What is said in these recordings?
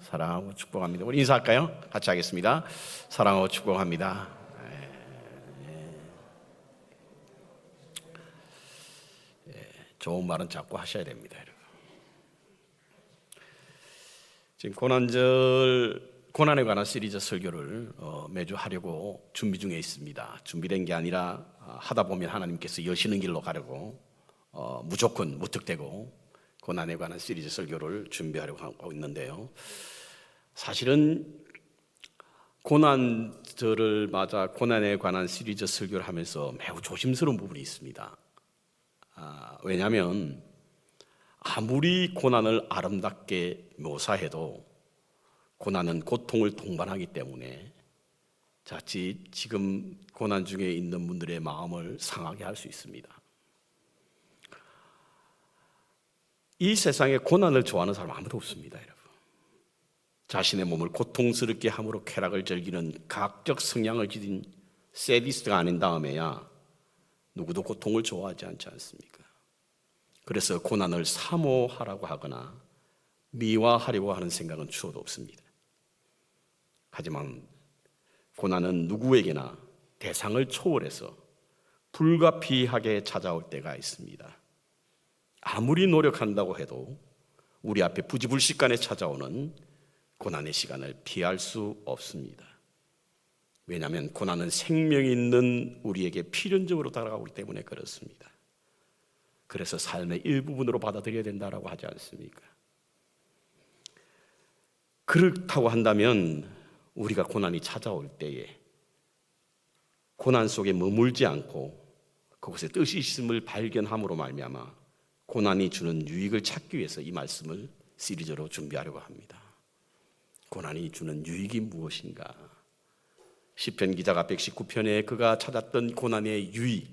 사랑하고 축복합니다. 우리 인사할까요? 같이 하겠습니다. 사랑하고 축복합니다. 좋은 말은 자꾸 하셔야 됩니다, 여러분. 지금 고난에 관한 시리즈 설교를 매주 하려고 준비 중에 있습니다. 준비된 게 아니라 하다 보면 하나님께서 여시는 길로 가려고 무조건 무턱대고 고난에 관한 시리즈 설교를 준비하려고 하고 있는데요. 사실은 고난절을 맞아 고난에 관한 시리즈 설교를 하면서 매우 조심스러운 부분이 있습니다. 왜냐하면 아무리 고난을 아름답게 묘사해도 고난은 고통을 동반하기 때문에 자칫 지금 고난 중에 있는 분들의 마음을 상하게 할 수 있습니다. 이 세상에 고난을 좋아하는 사람 아무도 없습니다, 여러분. 자신의 몸을 고통스럽게 함으로 쾌락을 즐기는 과학적 성향을 지닌 세디스트가 아닌 다음에야 누구도 고통을 좋아하지 않지 않습니까? 그래서 고난을 사모하라고 하거나 미화하려고 하는 생각은 추호도 없습니다. 하지만 고난은 누구에게나 대상을 초월해서 불가피하게 찾아올 때가 있습니다. 아무리 노력한다고 해도 우리 앞에 부지불식간에 찾아오는 고난의 시간을 피할 수 없습니다. 왜냐하면 고난은 생명이 있는 우리에게 필연적으로 다가오기 때문에 그렇습니다. 그래서 삶의 일부분으로 받아들여야 된다고 하지 않습니까? 그렇다고 한다면 우리가 고난이 찾아올 때에 고난 속에 머물지 않고 그곳에 뜻이 있음을 발견함으로 말미암아 고난이 주는 유익을 찾기 위해서 이 말씀을 시리즈로 준비하려고 합니다. 고난이 주는 유익이 무엇인가? 시편 기자가 119편에 그가 찾았던 고난의 유익,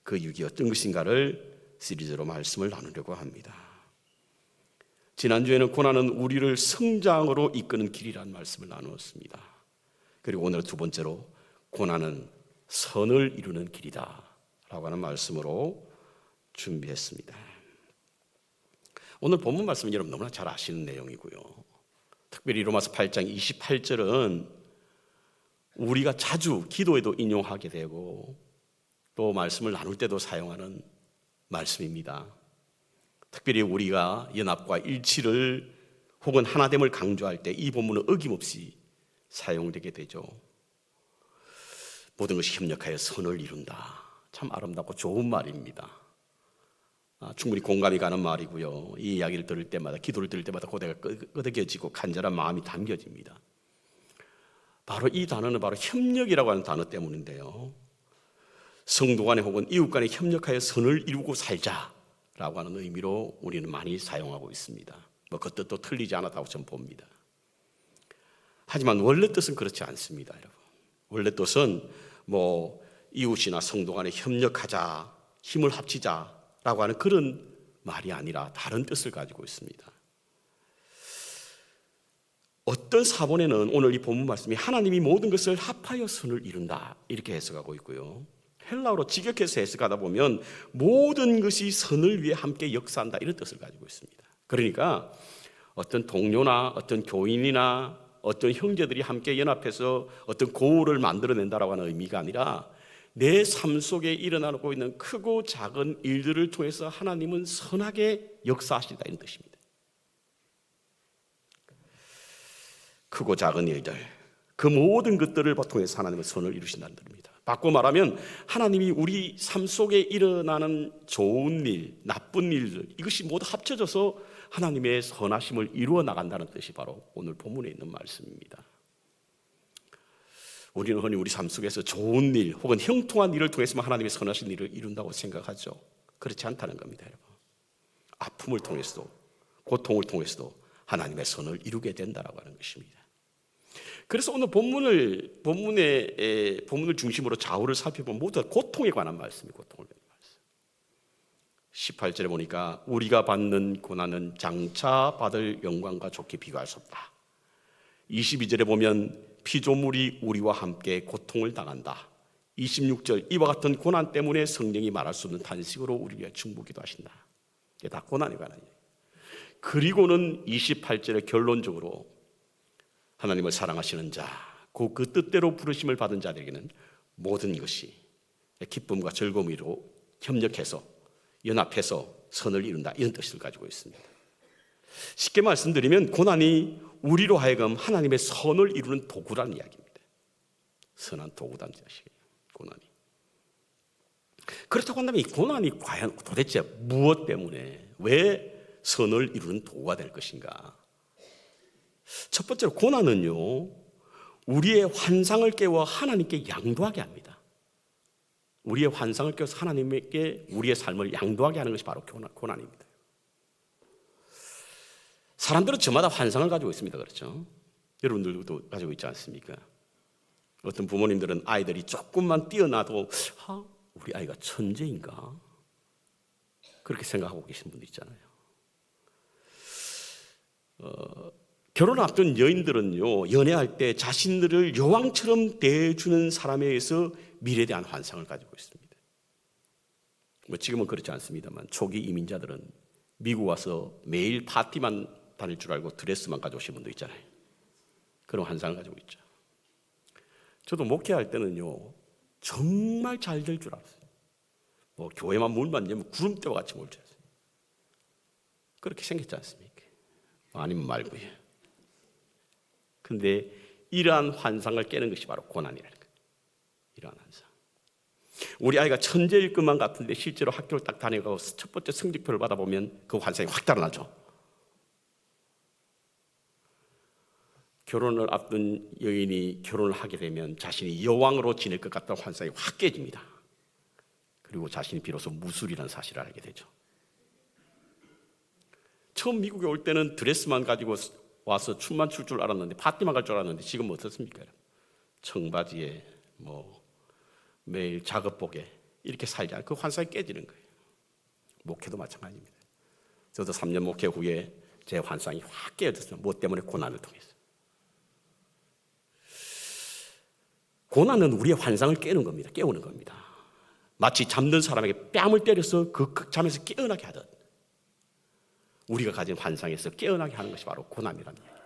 그 유익이 어떤 것인가를 시리즈로 말씀을 나누려고 합니다. 지난주에는 고난은 우리를 성장으로 이끄는 길이라는 말씀을 나누었습니다. 그리고 오늘 두 번째로 고난은 선을 이루는 길이다 라고 하는 말씀으로 준비했습니다. 오늘 본문 말씀은 여러분 너무나 잘 아시는 내용이고요. 특별히 로마서 8장 28절은 우리가 자주 기도에도 인용하게 되고 또 말씀을 나눌 때도 사용하는 말씀입니다. 특별히 우리가 연합과 일치를 혹은 하나됨을 강조할 때 이 본문은 어김없이 사용되게 되죠. 모든 것이 협력하여 선을 이룬다. 참 아름답고 좋은 말입니다. 충분히 공감이 가는 말이고요. 이 이야기를 들을 때마다, 기도를 들을 때마다 고대가 끄덕여지고 간절한 마음이 담겨집니다. 바로 이 단어는 바로 협력이라고 하는 단어 때문인데요. 성도 간에 혹은 이웃 간에 협력하여 선을 이루고 살자라고 하는 의미로 우리는 많이 사용하고 있습니다. 그 뜻도 틀리지 않았다고 저는 봅니다. 하지만 원래 뜻은 그렇지 않습니다, 여러분. 원래 뜻은 이웃이나 성도 간에 협력하자, 힘을 합치자라고 하는 그런 말이 아니라 다른 뜻을 가지고 있습니다. 어떤 사본에는 오늘 이 본문 말씀이 하나님이 모든 것을 합하여 선을 이룬다 이렇게 해석하고 있고요. 헬라어로 직역해서 해석하다 보면 모든 것이 선을 위해 함께 역사한다 이런 뜻을 가지고 있습니다. 그러니까 어떤 동료나 어떤 교인이나 어떤 형제들이 함께 연합해서 어떤 고울을 만들어낸다라고 하는 의미가 아니라 내 삶 속에 일어나고 있는 크고 작은 일들을 통해서 하나님은 선하게 역사하신다 이런 뜻입니다. 크고 작은 일들, 그 모든 것들을 통해서 하나님은 선을 이루신다는 뜻입니다. 바꿔 말하면 하나님이 우리 삶 속에 일어나는 좋은 일, 나쁜 일들 이것이 모두 합쳐져서 하나님의 선하심을 이루어 나간다는 뜻이 바로 오늘 본문에 있는 말씀입니다. 우리는 흔히 우리 삶 속에서 좋은 일 혹은 형통한 일을 통해서만 하나님의 선하신 일을 이룬다고 생각하죠. 그렇지 않다는 겁니다, 여러분. 아픔을 통해서도 고통을 통해서도 하나님의 선을 이루게 된다라고 하는 것입니다. 그래서 오늘 본문을 중심으로 좌우를 살펴보면 모두 다 고통에 관한 말씀이에요. 고통을 관한 말씀. 18절에 보니까 우리가 받는 고난은 장차 받을 영광과 좋게 비교할 수 없다. 22절에 보면 피조물이 우리와 함께 고통을 당한다. 26절 이와 같은 고난 때문에 성령이 말할 수 없는 탄식으로 우리에게 중보기도 하신다. 이게 다 고난에 관한 얘기예요. 그리고는 28절에 결론적으로 하나님을 사랑하시는 자, 그 뜻대로 부르심을 받은 자들에게는 모든 것이 기쁨과 즐거움으로 협력해서 연합해서 선을 이룬다, 이런 뜻을 가지고 있습니다. 쉽게 말씀드리면 고난이 우리로 하여금 하나님의 선을 이루는 도구라는 이야기입니다. 선한 도구라는 뜻이에요, 고난이. 그렇다고 한다면 이 고난이 과연 도대체 무엇 때문에, 왜 선을 이루는 도구가 될 것인가? 첫 번째로 고난은요, 우리의 환상을 깨워 하나님께 양도하게 합니다. 우리의 환상을 깨워서 하나님께 우리의 삶을 양도하게 하는 것이 바로 고난입니다. 사람들은 저마다 환상을 가지고 있습니다. 그렇죠? 여러분들도 가지고 있지 않습니까? 어떤 부모님들은 아이들이 조금만 뛰어나도 우리 아이가 천재인가? 그렇게 생각하고 계신 분도 있잖아요. 결혼 앞둔 여인들은요, 연애할 때 자신들을 여왕처럼 대해주는 사람에 의해서 미래에 대한 환상을 가지고 있습니다. 지금은 그렇지 않습니다만 초기 이민자들은 미국 와서 매일 파티만 다닐 줄 알고 드레스만 가져오신 분도 있잖아요. 그런 환상을 가지고 있죠. 저도 목회할 때는요, 정말 잘 될 줄 알았어요. 교회만 물만 내면 구름대와 같이 몰 줄 알았어요. 그렇게 생겼지 않습니까? 아니면 말고요. 근데 이러한 환상을 깨는 것이 바로 고난이라는 거예요. 이러한 환상. 우리 아이가 천재일 것만 같은데 실제로 학교를 딱 다녀가고 첫 번째 성적표를 받아보면 그 환상이 확 달아나죠. 결혼을 앞둔 여인이 결혼을 하게 되면 자신이 여왕으로 지낼 것 같다는 환상이 확 깨집니다. 그리고 자신이 비로소 무술이라는 사실을 알게 되죠. 처음 미국에 올 때는 드레스만 가지고 와서 춤만 출 줄 알았는데, 파티만 갈 줄 알았는데 지금 어떻습니까? 청바지에 매일 작업복에 이렇게 살지 않고 그 환상이 깨지는 거예요. 목회도 마찬가지입니다. 저도 3년 목회 후에 제 환상이 확 깨졌어요. 무엇 때문에? 고난을 통해서. 고난은 우리의 환상을 깨우는 겁니다. 깨우는 겁니다. 마치 잠든 사람에게 뺨을 때려서 그 잠에서 깨어나게 하듯 우리가 가진 환상에서 깨어나게 하는 것이 바로 고난이라는 이야기입니다.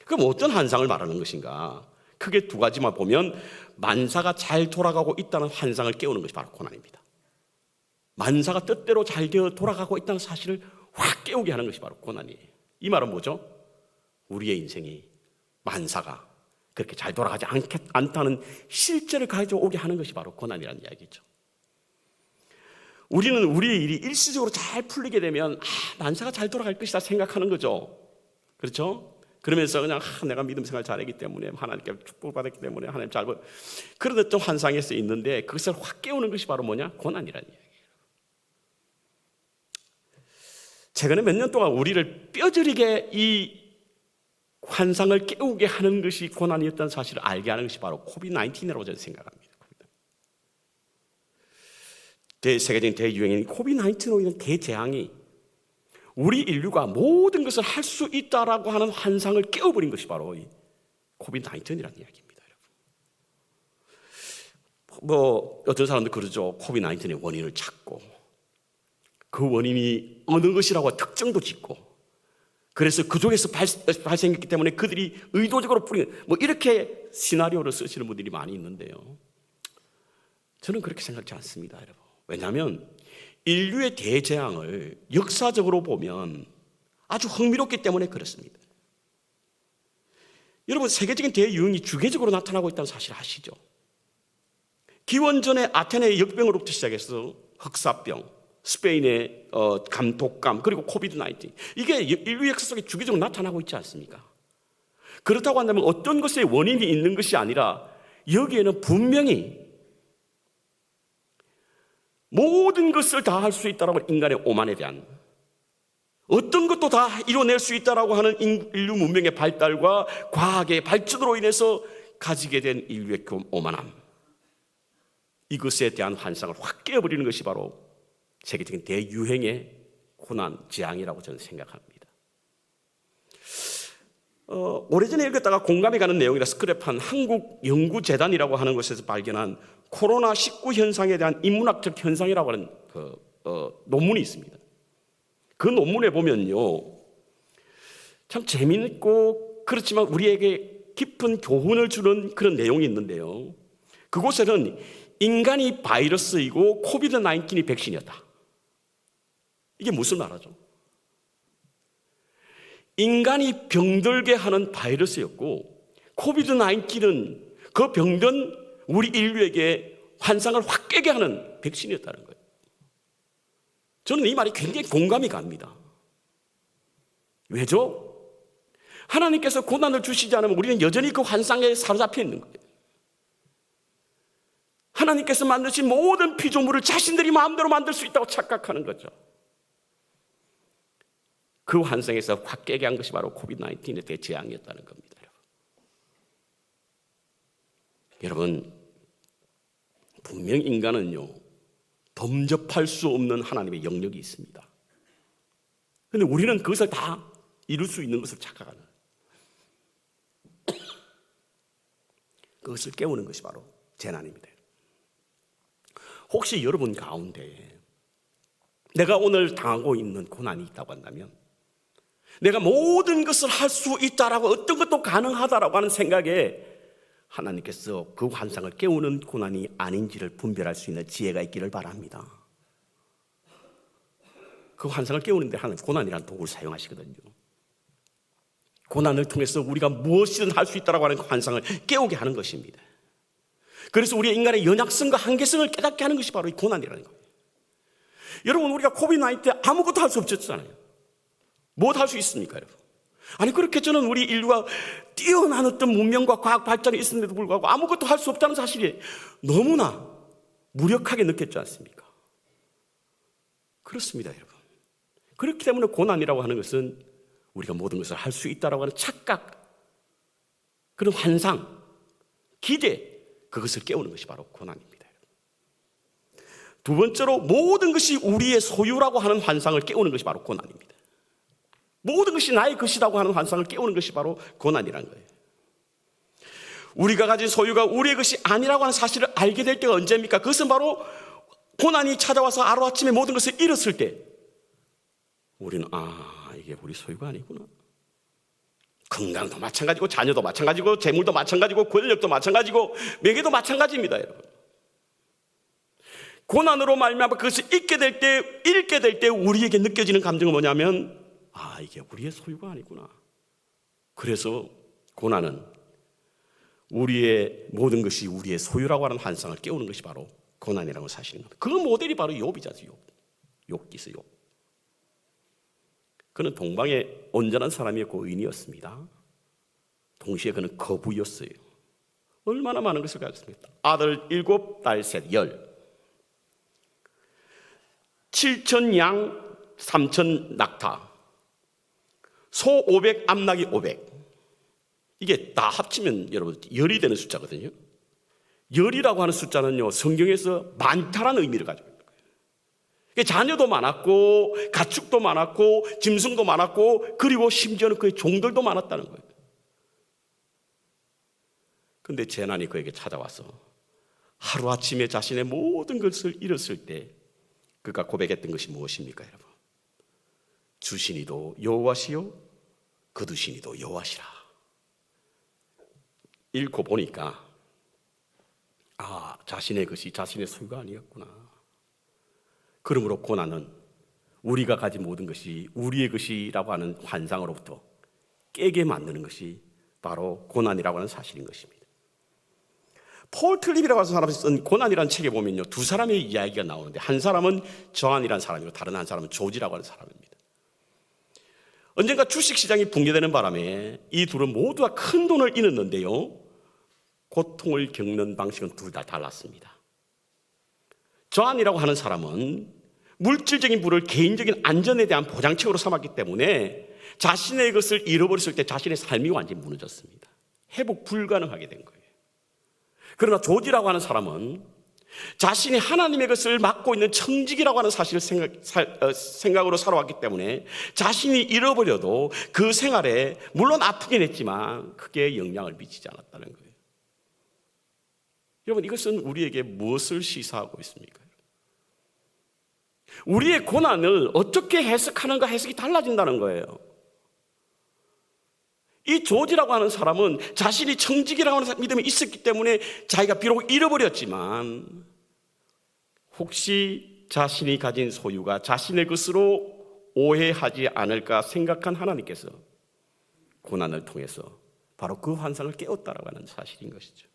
그럼 어떤 환상을 말하는 것인가? 크게 두 가지만 보면 만사가 잘 돌아가고 있다는 환상을 깨우는 것이 바로 고난입니다. 만사가 뜻대로 잘 되어 돌아가고 있다는 사실을 확 깨우게 하는 것이 바로 고난이에요. 이 말은 뭐죠? 우리의 인생이 만사가 그렇게 잘 돌아가지 않다는 실제를 가져오게 하는 것이 바로 고난이라는 이야기죠. 우리는 우리의 일이 일시적으로 잘 풀리게 되면 만사가 잘 돌아갈 것이다 생각하는 거죠. 그렇죠? 그러면서 그냥 내가 믿음 생활 잘했기 때문에, 하나님께 축복받았기 때문에 하나님 잘 볼, 그런 어떤 환상에서 있는데 그것을 확 깨우는 것이 바로 뭐냐? 고난이라는 이야기예요. 최근에 몇 년 동안 우리를 뼈저리게 이 환상을 깨우게 하는 것이 고난이었다는 사실을 알게 하는 것이 바로 코비드-19이라고 저는 생각합니다. 세계적인 대유행인 코비드-19로 인한 대재앙이 우리 인류가 모든 것을 할 수 있다라고 하는 환상을 깨워버린 것이 바로 이 코비드-19이라는 이야기입니다. 어떤 사람들 그러죠. 코비드-19의 원인을 찾고 그 원인이 어느 것이라고 특정도 짓고, 그래서 그쪽에서 발생했기 때문에 그들이 의도적으로 뿌리는 이렇게 시나리오를 쓰시는 분들이 많이 있는데요, 저는 그렇게 생각지 않습니다, 여러분. 왜냐하면 인류의 대재앙을 역사적으로 보면 아주 흥미롭기 때문에 그렇습니다. 여러분, 세계적인 대유행이 주계적으로 나타나고 있다는 사실 아시죠? 기원전에 아테네의 역병으로부터 시작해서 흑사병, 스페인의 감독감, 그리고 코비드-19, 이게 인류 역사 속에 주기적으로 나타나고 있지 않습니까? 그렇다고 한다면 어떤 것의 원인이 있는 것이 아니라 여기에는 분명히 모든 것을 다 할 수 있다라고 하는 인간의 오만에 대한, 어떤 것도 다 이뤄낼 수 있다라고 하는 인류 문명의 발달과 과학의 발전으로 인해서 가지게 된 인류의 오만함, 이것에 대한 환상을 확 깨어버리는 것이 바로 세계적인 대유행의 고난, 재앙이라고 저는 생각합니다. 오래전에 읽었다가 공감이 가는 내용이라 스크랩한 한국연구재단이라고 하는 곳에서 발견한 코로나19 현상에 대한 인문학적 현상이라고 하는 논문이 있습니다. 그 논문에 보면요, 참 재미있고 그렇지만 우리에게 깊은 교훈을 주는 그런 내용이 있는데요. 그곳에는 인간이 바이러스이고 코비드 19이 백신이었다. 이게 무슨 말이죠? 인간이 병들게 하는 바이러스였고 코비드 19은 그 병든 우리 인류에게 환상을 확 깨게 하는 백신이었다는 거예요. 저는 이 말이 굉장히 공감이 갑니다. 왜죠? 하나님께서 고난을 주시지 않으면 우리는 여전히 그 환상에 사로잡혀 있는 거예요. 하나님께서 만드신 모든 피조물을 자신들이 마음대로 만들 수 있다고 착각하는 거죠. 그 환상에서 확 깨게 한 것이 바로 코비드 19의 대재앙이었다는 겁니다. 여러분, 분명 인간은요, 범접할 수 없는 하나님의 영역이 있습니다. 그런데 우리는 그것을 다 이룰 수 있는 것을 착각하는, 그것을 깨우는 것이 바로 재난입니다. 혹시 여러분 가운데 내가 오늘 당하고 있는 고난이 있다고 한다면, 내가 모든 것을 할 수 있다라고, 어떤 것도 가능하다라고 하는 생각에 하나님께서 그 환상을 깨우는 고난이 아닌지를 분별할 수 있는 지혜가 있기를 바랍니다. 그 환상을 깨우는데 하나님 고난이라는 도구를 사용하시거든요. 고난을 통해서 우리가 무엇이든 할 수 있다라고 하는 그 환상을 깨우게 하는 것입니다. 그래서 우리의 인간의 연약성과 한계성을 깨닫게 하는 것이 바로 이 고난이라는 거예요. 여러분, 우리가 코비드 19 때 아무것도 할 수 없었잖아요. 뭐 할 수 있습니까, 여러분? 아니, 그렇게 저는 우리 인류가 뛰어난 어떤 문명과 과학 발전이 있음에도 불구하고 아무것도 할 수 없다는 사실이 너무나 무력하게 느꼈지 않습니까? 그렇습니다, 여러분. 그렇기 때문에 고난이라고 하는 것은 우리가 모든 것을 할 수 있다라고 하는 착각, 그런 환상, 기대, 그것을 깨우는 것이 바로 고난입니다. 두 번째로, 모든 것이 우리의 소유라고 하는 환상을 깨우는 것이 바로 고난입니다. 모든 것이 나의 것이라고 하는 환상을 깨우는 것이 바로 고난이라는 거예요. 우리가 가진 소유가 우리의 것이 아니라고 하는 사실을 알게 될 때가 언제입니까? 그것은 바로 고난이 찾아와서 하루아침에 모든 것을 잃었을 때 우리는 이게 우리 소유가 아니구나. 건강도 마찬가지고, 자녀도 마찬가지고, 재물도 마찬가지고, 권력도 마찬가지고, 명예도 마찬가지입니다, 여러분. 고난으로 말미암아 그것을 잃게 될 때 우리에게 느껴지는 감정은 뭐냐면, 이게 우리의 소유가 아니구나. 그래서 고난은 우리의 모든 것이 우리의 소유라고 하는 환상을 깨우는 것이 바로 고난이라고 사실인 겁니다. 그 모델이 바로 욥이죠. 욥기서 욥. 그는 동방의 온전한 사람이었고 의인이었습니다. 동시에 그는 거부였어요. 얼마나 많은 것을 가졌습니까? 아들 7, 딸 셋, 10. 7천 양, 3천 낙타, 소 500, 암나귀 500. 이게 다 합치면 여러분 열이 되는 숫자거든요. 열이라고 하는 숫자는요, 성경에서 많다라는 의미를 가지고 있는 거예요. 자녀도 많았고, 가축도 많았고, 짐승도 많았고, 그리고 심지어는 그의 종들도 많았다는 거예요. 그런데 재난이 그에게 찾아와서 하루아침에 자신의 모든 것을 잃었을 때 그가 고백했던 것이 무엇입니까, 여러분? 주신이도 여호와시요 거두신이도 여호와시라. 읽고 보니까 자신의 것이 자신의 소유가 아니었구나. 그러므로 고난은 우리가 가진 모든 것이 우리의 것이라고 하는 환상으로부터 깨게 만드는 것이 바로 고난이라고 하는 사실인 것입니다. 폴 틀립이라고 하는 사람이 쓴 고난이라는 책에 보면요, 두 사람의 이야기가 나오는데, 한 사람은 저한이라는 사람이고 다른 한 사람은 조지라고 하는 사람입니다. 언젠가 주식시장이 붕괴되는 바람에 이 둘은 모두가 큰 돈을 잃었는데요, 고통을 겪는 방식은 둘 다 달랐습니다. 저한이라고 하는 사람은 물질적인 부를 개인적인 안전에 대한 보장책으로 삼았기 때문에 자신의 것을 잃어버렸을 때 자신의 삶이 완전히 무너졌습니다. 회복 불가능하게 된 거예요. 그러나 조지라고 하는 사람은 자신이 하나님의 것을 맡고 있는 청직이라고 하는 사실을 생각으로 살아왔기 때문에 자신이 잃어버려도 그 생활에 물론 아프긴 했지만 크게 영향을 미치지 않았다는 거예요. 여러분, 이것은 우리에게 무엇을 시사하고 있습니까? 우리의 고난을 어떻게 해석하는가 해석이 달라진다는 거예요. 이 조지라고 하는 사람은 자신이 청직이라고 하는 믿음이 있었기 때문에 자기가 비록 잃어버렸지만 혹시 자신이 가진 소유가 자신의 것으로 오해하지 않을까 생각한 하나님께서 고난을 통해서 바로 그 환상을 깨웠다라고 하는 사실인 것이죠.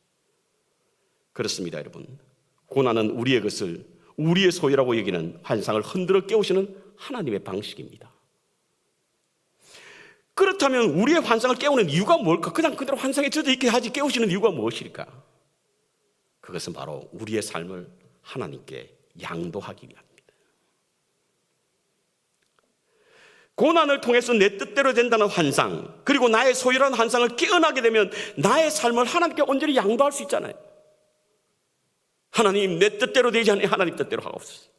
그렇습니다, 여러분. 고난은 우리의 것을 우리의 소유라고 여기는 환상을 흔들어 깨우시는 하나님의 방식입니다. 그렇다면 우리의 환상을 깨우는 이유가 뭘까? 그냥 그대로 환상에 젖어 있게 하지 깨우시는 이유가 무엇일까? 그것은 바로 우리의 삶을 하나님께 양도하기 위함입니다. 고난을 통해서 내 뜻대로 된다는 환상, 그리고 나의 소유라는 환상을 깨어나게 되면 나의 삶을 하나님께 온전히 양도할 수 있잖아요. 하나님, 내 뜻대로 되지 않으니 하나님 뜻대로 하옵소서.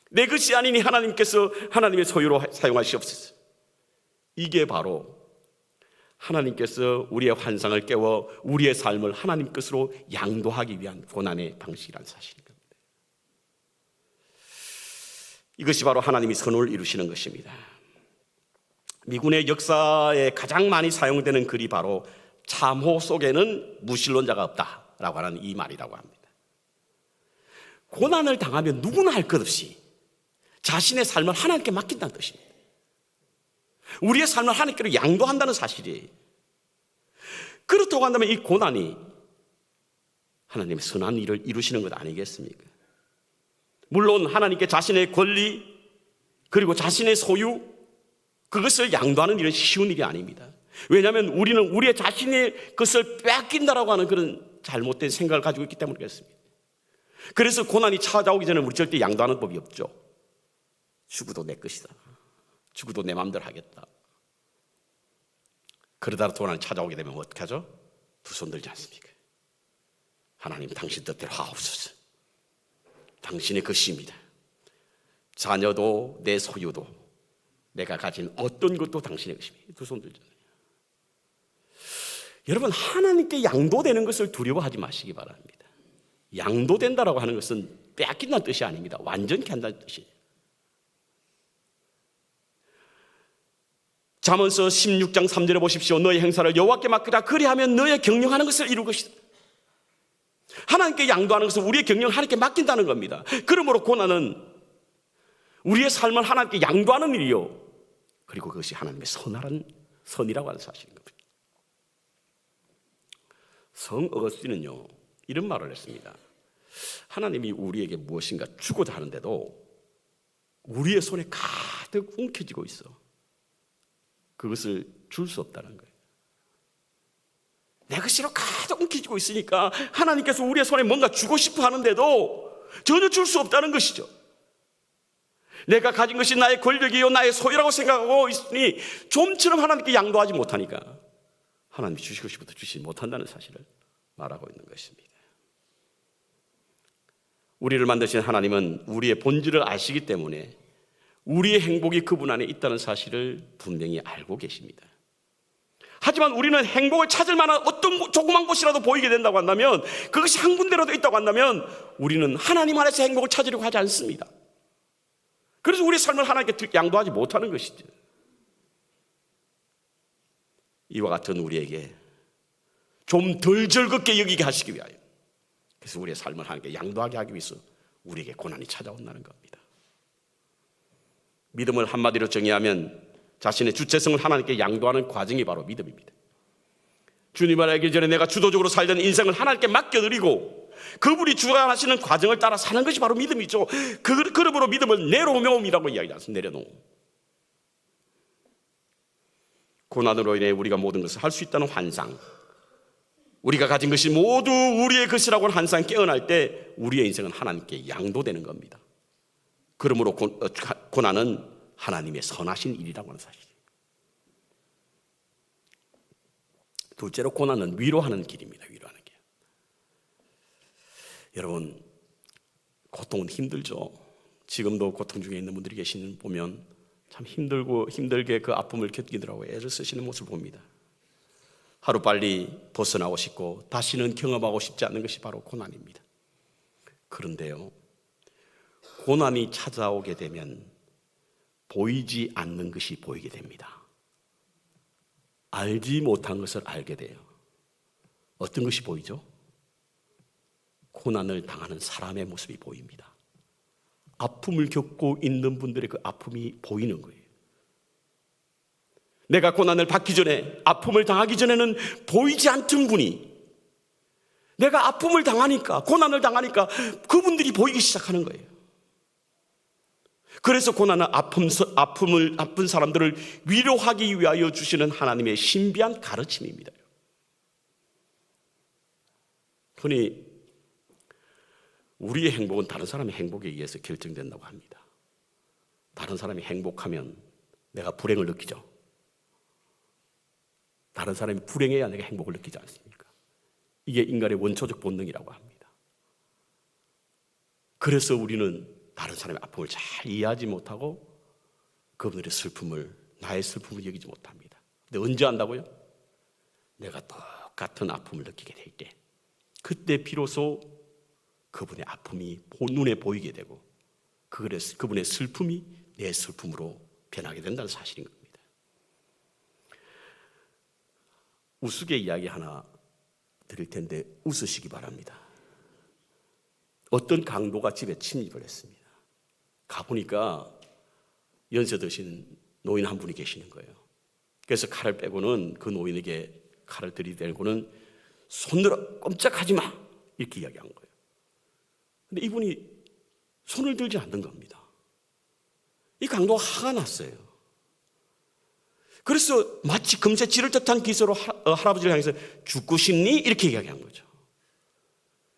내 것이 아니니 하나님께서 하나님의 소유로 사용하시옵소서. 이게 바로 하나님께서 우리의 환상을 깨워 우리의 삶을 하나님 것으로 양도하기 위한 고난의 방식이라는 사실인 겁니다. 이것이 바로 하나님이 선을 이루시는 것입니다. 미군의 역사에 가장 많이 사용되는 글이 바로 참호 속에는 무신론자가 없다라고 하는 이 말이라고 합니다. 고난을 당하면 누구나 할 것 없이 자신의 삶을 하나님께 맡긴다는 뜻입니다. 우리의 삶을 하나님께로 양도한다는 사실이에요. 그렇다고 한다면 이 고난이 하나님의 선한 일을 이루시는 것 아니겠습니까? 물론 하나님께 자신의 권리 그리고 자신의 소유 그것을 양도하는 일은 쉬운 일이 아닙니다. 왜냐하면 우리는 우리의 자신의 것을 빼앗긴다라고 하는 그런 잘못된 생각을 가지고 있기 때문에 그렇습니다. 그래서 고난이 찾아오기 전에 우리 절대 양도하는 법이 없죠. 죽어도 내 것이다. 죽어도 내 마음대로 하겠다. 그러다가 고난이 찾아오게 되면 어떻게 하죠? 두 손 들지 않습니까? 하나님, 당신 뜻대로 하옵소서. 당신의 것입니다. 자녀도 내 소유도 내가 가진 어떤 것도 당신의 것입니다. 두 손 들잖아요. 여러분, 하나님께 양도되는 것을 두려워하지 마시기 바랍니다. 양도된다라고 하는 것은 빼앗긴다는 뜻이 아닙니다. 완전히 한다는 뜻이에요. 잠언서 16장 3절에 보십시오. 너의 행사를 여호와께 맡기라. 그리하면 너의 경영하는 것을 이룰 것이다. 하나님께 양도하는 것은 우리의 경영을 하나님께 맡긴다는 겁니다. 그러므로 고난은 우리의 삶을 하나님께 양도하는 일이요, 그리고 그것이 하나님의 선이라고 하는 사실인 겁니다. 성 어거스틴은요 이런 말을 했습니다. 하나님이 우리에게 무엇인가 주고자 하는데도 우리의 손에 가득 움켜쥐고 있어. 그것을 줄 수 없다는 거예요. 내 것으로 가득 움켜쥐고 있으니까 하나님께서 우리의 손에 뭔가 주고 싶어 하는데도 전혀 줄 수 없다는 것이죠. 내가 가진 것이 나의 권력이요 나의 소유라고 생각하고 있으니 좀처럼 하나님께 양도하지 못하니까 하나님이 주시고 싶어도 주시지 못한다는 사실을 말하고 있는 것입니다. 우리를 만드신 하나님은 우리의 본질을 아시기 때문에 우리의 행복이 그분 안에 있다는 사실을 분명히 알고 계십니다. 하지만 우리는 행복을 찾을 만한 어떤 조그만 곳이라도 보이게 된다고 한다면, 그것이 한 군데라도 있다고 한다면 우리는 하나님 안에서 행복을 찾으려고 하지 않습니다. 그래서 우리의 삶을 하나님께 양도하지 못하는 것이죠. 이와 같은 우리에게 좀 덜 즐겁게 여기게 하시기 위하여, 그래서 우리의 삶을 하나님께 양도하게 하기 위해서 우리에게 고난이 찾아온다는 겁니다. 믿음을 한마디로 정의하면 자신의 주체성을 하나님께 양도하는 과정이 바로 믿음입니다. 주님을 알기 전에 내가 주도적으로 살던 인생을 하나님께 맡겨드리고 그분이 주관하시는 과정을 따라 사는 것이 바로 믿음이죠. 그러므로 믿음을 내려놓음이라고 이야기하지 않습니다. 내려놓음. 고난으로 인해 우리가 모든 것을 할 수 있다는 환상, 우리가 가진 것이 모두 우리의 것이라고 하는 환상이 깨어날 때 우리의 인생은 하나님께 양도되는 겁니다. 그러므로 고난은 하나님의 선하신 일이라고 하는 사실이에요. 둘째로 고난은 위로하는 길입니다. 위로하는 길. 여러분, 고통은 힘들죠. 지금도 고통 중에 있는 분들이 계시는 보면 참 힘들게 그 아픔을 견디느라고 애를 쓰시는 모습을 봅니다. 하루빨리 벗어나고 싶고 다시는 경험하고 싶지 않는 것이 바로 고난입니다. 그런데요, 고난이 찾아오게 되면 보이지 않는 것이 보이게 됩니다. 알지 못한 것을 알게 돼요. 어떤 것이 보이죠? 고난을 당하는 사람의 모습이 보입니다. 아픔을 겪고 있는 분들의 그 아픔이 보이는 거예요. 내가 고난을 받기 전에, 아픔을 당하기 전에는 보이지 않던 분이 내가 아픔을 당하니까, 고난을 당하니까 그분들이 보이기 시작하는 거예요. 그래서 고난은 아픈 사람들을 위로하기 위하여 주시는 하나님의 신비한 가르침입니다. 흔히 우리의 행복은 다른 사람의 행복에 의해서 결정된다고 합니다. 다른 사람이 행복하면 내가 불행을 느끼죠. 다른 사람이 불행해야 내가 행복을 느끼지 않습니까? 이게 인간의 원초적 본능이라고 합니다. 그래서 우리는 다른 사람의 아픔을 잘 이해하지 못하고 그분들의 슬픔을, 나의 슬픔을 여기지 못합니다. 근데 언제 한다고요? 내가 똑같은 아픔을 느끼게 될 때, 그때 비로소 그분의 아픔이 눈에 보이게 되고 그분의 슬픔이 내 슬픔으로 변하게 된다는 사실인 겁니다. 우스개 이야기 하나 드릴 텐데 웃으시기 바랍니다. 어떤 강도가 집에 침입을 했습니다. 가보니까 연세 드신 노인 한 분이 계시는 거예요. 그래서 칼을 빼고는 그 노인에게 칼을 들이대고는 손들어, 꼼짝하지 마, 이렇게 이야기한 거예요. 근데 이분이 손을 들지 않는 겁니다. 이 강도가 화가 났어요. 그래서 마치 금세 찌를 듯한 기세로 할아버지를 향해서 죽고 싶니? 이렇게 이야기한 거죠.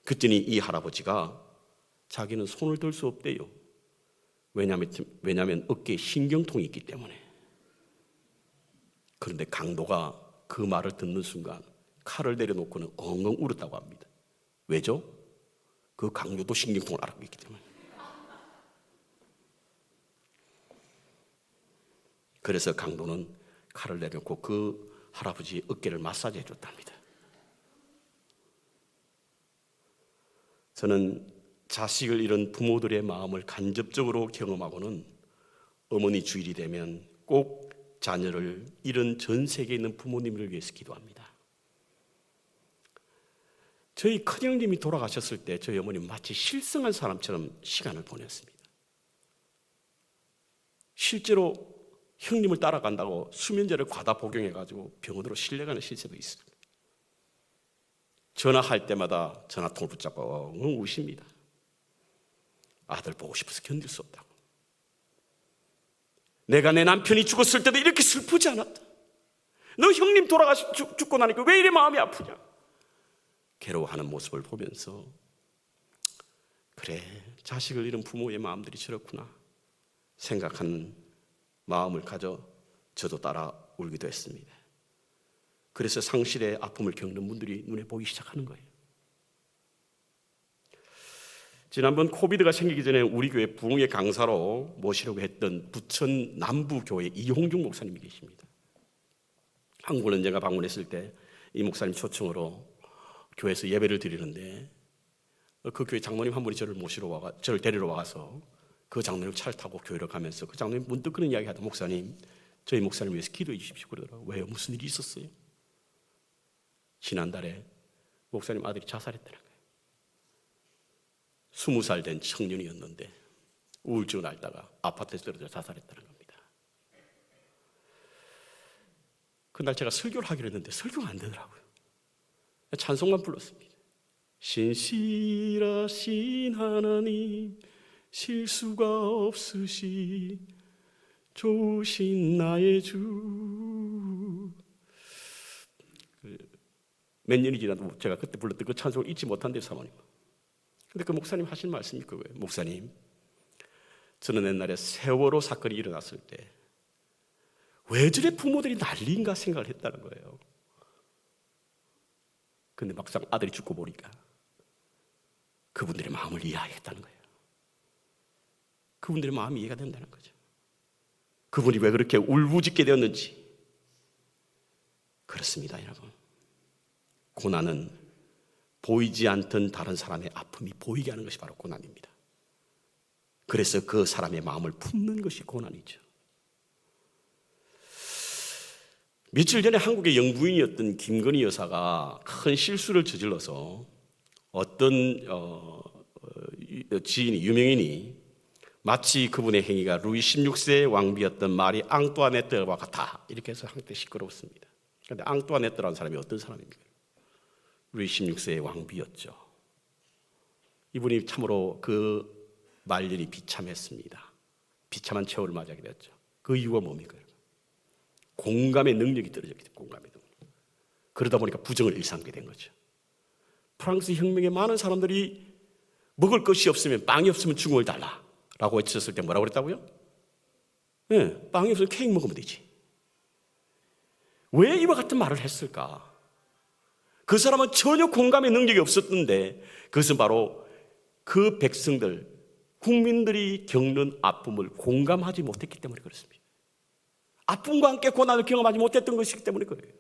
그랬더니 이 할아버지가 자기는 손을 들 수 없대요. 왜냐하면 어깨에 신경통이 있기 때문에. 그런데 강도가 그 말을 듣는 순간 칼을 내려놓고는 엉엉 울었다고 합니다. 왜죠? 그 강도도 신경통을 알고 있기 때문에. 그래서 강도는 칼을 내려놓고 그 할아버지의 어깨를 마사지해 줬답니다. 저는 자식을 잃은 부모들의 마음을 간접적으로 경험하고는 어머니 주일이 되면 꼭 자녀를 잃은 전 세계에 있는 부모님을 위해서 기도합니다. 저희 큰형님이 돌아가셨을 때 저희 어머니는 마치 실성한 사람처럼 시간을 보냈습니다. 실제로 형님을 따라간다고 수면제를 과다 복용해가지고 병원으로 실려가는 실체도 있습니다. 전화할 때마다 전화통을 붙잡고 엉엉 우십니다. 아들 보고 싶어서 견딜 수 없다고. 내가 내 남편이 죽었을 때도 이렇게 슬프지 않았다. 너 형님 죽고 나니까 왜 이래 마음이 아프냐. 괴로워하는 모습을 보면서 그래, 자식을 잃은 부모의 마음들이 저렇구나 생각하는 마음을 가져 저도 따라 울기도 했습니다. 그래서 상실의 아픔을 겪는 분들이 눈에 보이기 시작하는 거예요. 지난번 코비드가 생기기 전에 우리 교회 부흥의 강사로 모시려고 했던 부천 남부교회 이홍중 목사님이 계십니다. 한국을 제가 방문했을 때 이 목사님 초청으로 교회에서 예배를 드리는데 그 교회 장로님 한 분이 저를 데리러 와서 그 장로님 차를 타고 교회를 가면서 그 장로님 문득 그런 이야기 하다, 목사님 저희 목사님을 위해서 기도해 주십시오 그러더라고요. 왜요? 무슨 일이 있었어요? 지난달에 목사님 아들이 자살했다는 거예요. 20살 된 청년이었는데 우울증을 앓다가 아파트에서 떨어져 자살했다는 겁니다. 그날 제가 설교를 하기로 했는데 설교가 안 되더라고요. 찬송만 불렀습니다. 신실하신 하나님, 실수가 없으시 좋으신 나의 주. 몇 년이 지나도 제가 그때 불렀던 그 찬송을 잊지 못한대요, 사모님. 근데 그 목사님 하신 말씀이 그거예요. 목사님, 저는 옛날에 세월호 사건이 일어났을 때 왜 저래 부모들이 난리인가 생각을 했다는 거예요. 근데 막상 아들이 죽고 보니까 그분들의 마음을 이해하겠다는 거예요. 그분들의 마음이 이해가 된다는 거죠. 그분이 왜 그렇게 울부짖게 되었는지. 그렇습니다, 여러분. 고난은 보이지 않던 다른 사람의 아픔이 보이게 하는 것이 바로 고난입니다. 그래서 그 사람의 마음을 품는 것이 고난이죠. 며칠 전에 한국의 영부인이었던 김건희 여사가 큰 실수를 저질러서 어떤 지인이, 유명인이 마치 그분의 행위가 루이 16세 왕비였던 마리 앙뚜아네트와 같아 이렇게 해서 한때 시끄러웠습니다. 그런데 앙뚜아네트라는 사람이 어떤 사람입니까? 루이 16세의 왕비였죠. 이분이 참으로 그 말년이 비참했습니다. 비참한 최후를 맞이하게 되었죠. 그 이유가 뭡니까? 공감의 능력이 떨어졌기 때문에. 공감의 능력. 그러다 보니까 부정을 일삼게 된 거죠. 프랑스 혁명에 많은 사람들이 먹을 것이 없으면, 빵이 없으면 죽음을 달라라고 외쳤을 때 뭐라고 그랬다고요? 네, 빵이 없으면 케이크 먹으면 되지. 왜 이와 같은 말을 했을까? 그 사람은 전혀 공감의 능력이 없었는데 그것은 바로 그 백성들, 국민들이 겪는 아픔을 공감하지 못했기 때문에 그렇습니다. 아픔과 함께 고난을 경험하지 못했던 것이기 때문에 그래요.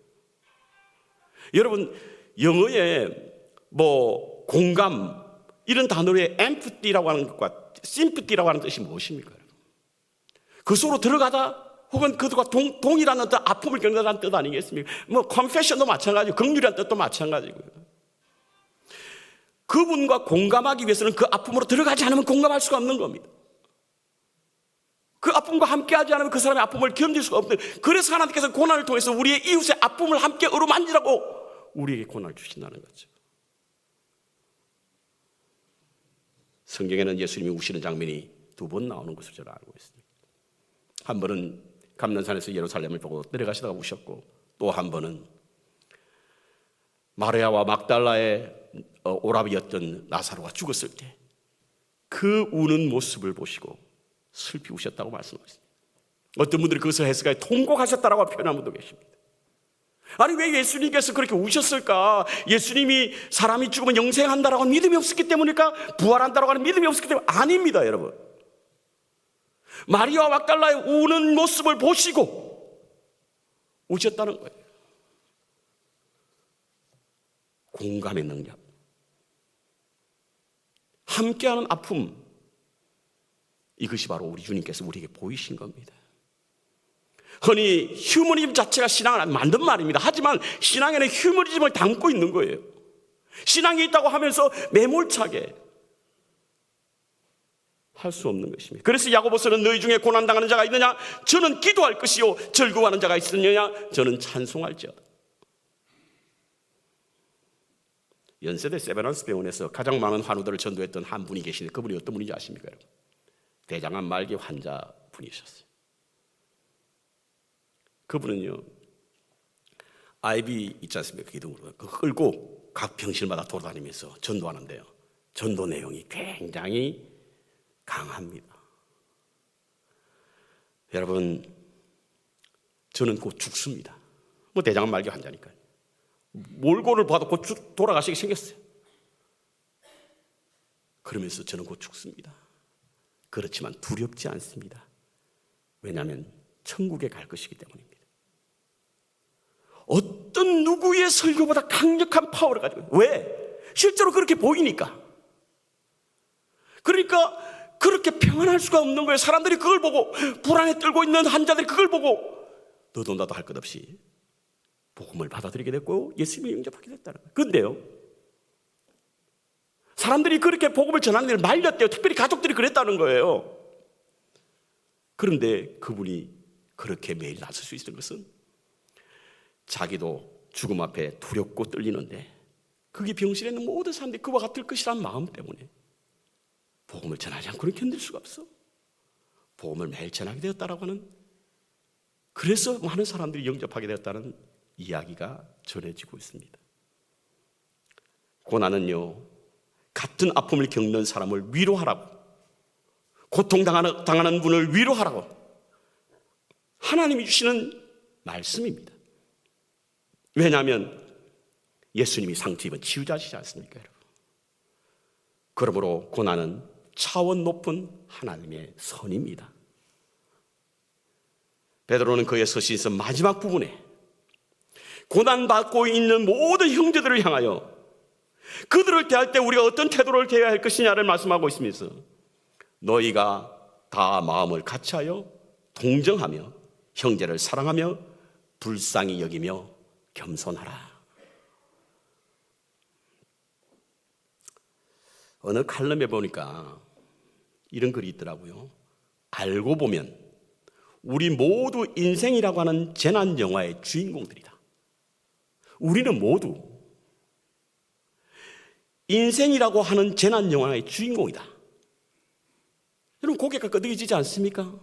여러분, 영어에 공감 이런 단어의 empathy라고 하는 것과 sympathy라고 하는 뜻이 무엇입니까? 그 속으로 들어가다 혹은 그들과 동일한 어떤 아픔을 겪는다는 뜻 아니겠습니까? confession도 마찬가지고 긍휼이라는 뜻도 마찬가지고요. 그분과 공감하기 위해서는 그 아픔으로 들어가지 않으면 공감할 수가 없는 겁니다. 그 아픔과 함께하지 않으면 그 사람의 아픔을 견딜 수가 없는. 그래서 하나님께서 고난을 통해서 우리의 이웃의 아픔을 함께 어루만지라고 우리에게 고난을 주신다는 거죠. 성경에는 예수님이 우시는 장면이 2번 나오는 것으로 저는 알고 있습니다. 한 번은 감난산에서 예루살렘을 보고 내려가시다가 우셨고, 또 한 번은 마리아와 막달라의 오라비였던 나사로가 죽었을 때 그 우는 모습을 보시고 슬피 우셨다고 말씀하십니다. 어떤 분들이 그것을 해석하여 통곡하셨다라고 표현한 분도 계십니다. 아니, 왜 예수님께서 그렇게 우셨을까? 예수님이 사람이 죽으면 영생한다라고 하는 믿음이 없었기 때문일까? 부활한다라고 하는 믿음이 없었기 때문에 아닙니다, 여러분. 마리아와 막달라의 우는 모습을 보시고 우셨다는 거예요. 공감의 능력, 함께하는 아픔, 이것이 바로 우리 주님께서 우리에게 보이신 겁니다. 흔히 휴머니즘 자체가 신앙을 만든 말입니다. 하지만 신앙에는 휴머니즘을 담고 있는 거예요. 신앙이 있다고 하면서 매몰차게 할 수 없는 것입니다. 그래서 야고보서는 너희 중에 고난당하는 자가 있느냐? 저는 기도할 것이요 즐거워하는 자가 있느냐? 저는 찬송할지어다. 연세대 세베란스 병원에서 가장 많은 환우들을 전도했던 한 분이 계시는데 그분이 어떤 분인지 아십니까? 여러분? 대장암 말기 환자분이셨어요. 그분은요, IV 있지 않습니까? 기둥으로 그거 끌고 각 병실마다 돌아다니면서 전도하는데요, 전도 내용이 굉장히 강합니다. 여러분, 저는 곧 죽습니다. 대장암 말기 환자니까요. 몰골을 봐도 곧 돌아가시게 생겼어요. 그러면서 저는 곧 죽습니다. 그렇지만 두렵지 않습니다. 왜냐하면 천국에 갈 것이기 때문입니다. 어떤 누구의 설교보다 강력한 파워를 가지고, 왜? 실제로 그렇게 보이니까. 그러니까 그렇게 평안할 수가 없는 거예요. 사람들이 그걸 보고, 불안에 떨고 있는 환자들이 그걸 보고 너도 나도 할 것 없이 복음을 받아들이게 됐고 예수님을 영접하게 됐다는 거예요. 그런데요, 사람들이 그렇게 복음을 전하는 일을 말렸대요. 특별히 가족들이 그랬다는 거예요. 그런데 그분이 그렇게 매일 나설 수 있었던 것은 자기도 죽음 앞에 두렵고 떨리는데 거기 병실에 있는 모든 사람들이 그와 같을 것이라는 마음 때문에 복음을 전하지 않고는 견딜 수가 없어. 복음을 매일 전하게 되었다라고 하는, 그래서 많은 사람들이 영접하게 되었다는 이야기가 전해지고 있습니다. 고난은요, 같은 아픔을 겪는 사람을 위로하라고, 고통당하는 분을 위로하라고 하나님이 주시는 말씀입니다. 왜냐하면 예수님이 상처 입은 치유자시지 않습니까, 여러분? 그러므로 고난은 차원 높은 하나님의 선입니다. 베드로는 그의 서신에서 마지막 부분에 고난받고 있는 모든 형제들을 향하여 그들을 대할 때 우리가 어떤 태도를 대해야 할 것이냐를 말씀하고 있으면서 너희가 다 마음을 같이하여 동정하며 형제를 사랑하며 불쌍히 여기며 겸손하라. 어느 칼럼에 보니까 이런 글이 있더라고요. 알고 보면 우리 모두 인생이라고 하는 재난 영화의 주인공들이다. 우리는 모두 인생이라고 하는 재난 영화의 주인공이다. 여러분, 고개가 끄덕이지지 않습니까?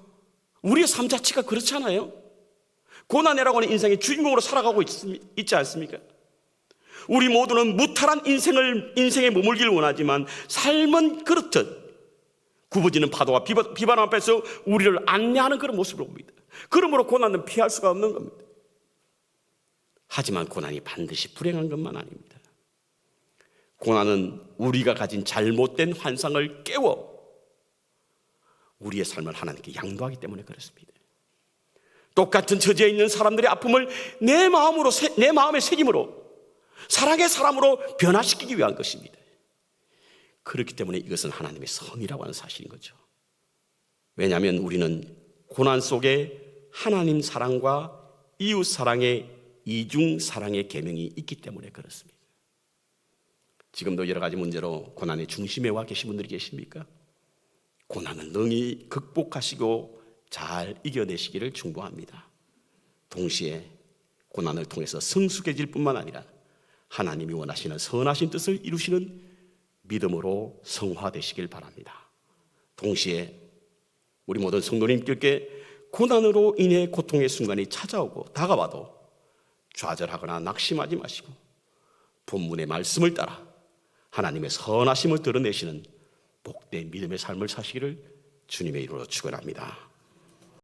우리의 삶 자체가 그렇잖아요. 고난이라고 하는 인생의 주인공으로 살아가고 있지 않습니까? 우리 모두는 무탈한 인생에 머물기를 원하지만 삶은 그렇듯 굽어지는 파도와 비바람 앞에서 우리를 안내하는 그런 모습을 봅니다. 그러므로 고난은 피할 수가 없는 겁니다. 하지만 고난이 반드시 불행한 것만 아닙니다. 고난은 우리가 가진 잘못된 환상을 깨워 우리의 삶을 하나님께 양도하기 때문에 그렇습니다. 똑같은 처지에 있는 사람들의 아픔을 내 마음의 책임으로 사랑의 사람으로 변화시키기 위한 것입니다. 그렇기 때문에 이것은 하나님의 선이라고 하는 사실인 거죠. 왜냐하면 우리는 고난 속에 하나님 사랑과 이웃 사랑의 이중 사랑의 계명이 있기 때문에 그렇습니다. 지금도 여러 가지 문제로 고난의 중심에 와 계신 분들이 계십니까? 고난은 능히 극복하시고 잘 이겨내시기를 축복합니다. 동시에 고난을 통해서 성숙해질 뿐만 아니라 하나님이 원하시는 선하신 뜻을 이루시는 믿음으로 성화되시길 바랍니다. 동시에 우리 모든 성도님들께 고난으로 인해 고통의 순간이 찾아오고 다가와도 좌절하거나 낙심하지 마시고 본문의 말씀을 따라 하나님의 선하심을 드러내시는 복된 믿음의 삶을 사시기를 주님의 이름으로 축원합니다.